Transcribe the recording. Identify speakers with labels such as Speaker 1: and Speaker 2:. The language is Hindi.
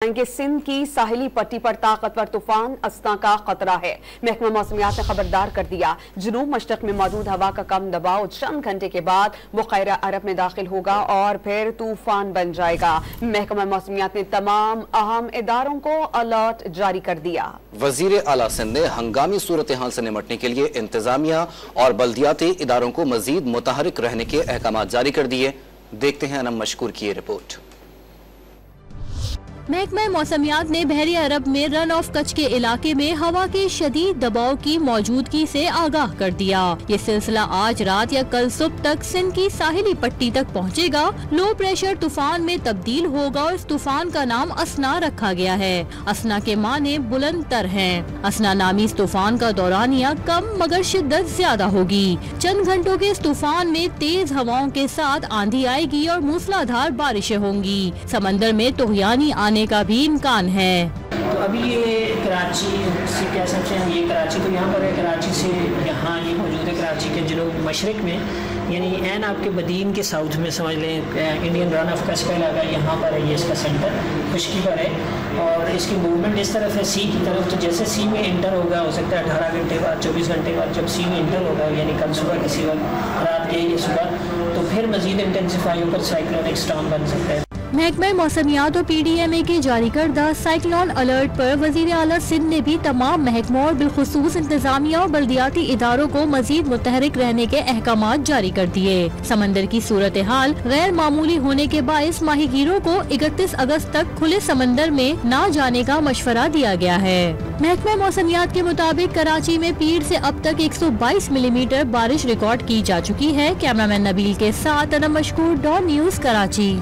Speaker 1: कि सिंध की साहिली पट्टी पर ताकतवर तूफान अस्ना का खतरा है। महकमा मौसमियात ने खबरदार कर दिया, जनूब मशरक में मौजूद हवा का कम दबाव चंद घंटे के बाद बुखारा अरब में दाखिल होगा और फिर तूफान बन जाएगा। महकमा मौसमियात ने तमाम अहम इदारों को अलर्ट जारी कर दिया।
Speaker 2: वजीर आला सिंध ने हंगामी सूरत हाल से निपटने के लिए इंतजामिया और बल्दियाती इदारों को मजीद मुतहरिक रहने के अहकाम जारी कर दिए। देखते हैं अनम मशकूर की ये रिपोर्ट।
Speaker 3: महकमा मौसमियात ने बहरी अरब में रन ऑफ कच्छ के इलाके में हवा के शदीद दबाव की मौजूदगी से आगाह कर दिया। ये सिलसिला आज रात या कल सुबह तक सिंध की साहिली पट्टी तक पहुंचेगा। लो प्रेशर तूफान में तब्दील होगा और इस तूफान का नाम अस्ना रखा गया है। अस्ना के माने बुलंद तर हैं। अस्ना नामी इस तूफान का दौरानिया कम मगर शिद्दत ज्यादा होगी। चंद घंटों के इस तूफान में तेज हवाओं के साथ आंधी आएगी और मूसलाधार बारिशें होंगी। समंदर में तुगयानी आने का भी इम्कान है।
Speaker 4: तो अभी ये कराची से कह सकते हैं, ये कराची तो यहाँ पर है, कराची से यहाँ ये मौजूद है कराची के जनूब मशरक में, यानी एन आपके बदीन के साउथ में समझ लें। इंडियन रन ऑफ कच्छ का इलाका यहाँ पर है, ये इसका सेंटर खुश्की पर है और इसकी मूवमेंट इस तरफ है सी की तरफ। तो जैसे सी में इंटर होगा, हो सकता है 18 घंटे बाद 24 घंटे बाद जब सी में इंटर होगा, यानी कल सुबह किसी वक्त रात के या सुबह, तो फिर मजीद इंटेंसिफाई होकर साइक्लोनिक स्टॉर्म बन सकता है।
Speaker 3: महकमा मौसमियात और PDMA के जारी करदा साइक्लोन अलर्ट पर वजीर आला सिंध ने भी तमाम महकमों और बिलखुसूस इंतजामिया और बल्दियाती इदारों को मजीद मुतहरिक रहने के अहकामात जारी कर दिए। समंदर की सूरत हाल गैर मामूली होने के बायस माहीगीरों को 31 अगस्त तक खुले समंदर में न जाने का मशवरा दिया गया है। महकमा मौसमियात के मुताबिक कराची में पीर से अब तक 122 मिलीमीटर बारिश रिकॉर्ड की जा चुकी है। कैमरामैन नबील के साथ अनम मशकूर, डॉन न्यूज़, कराची।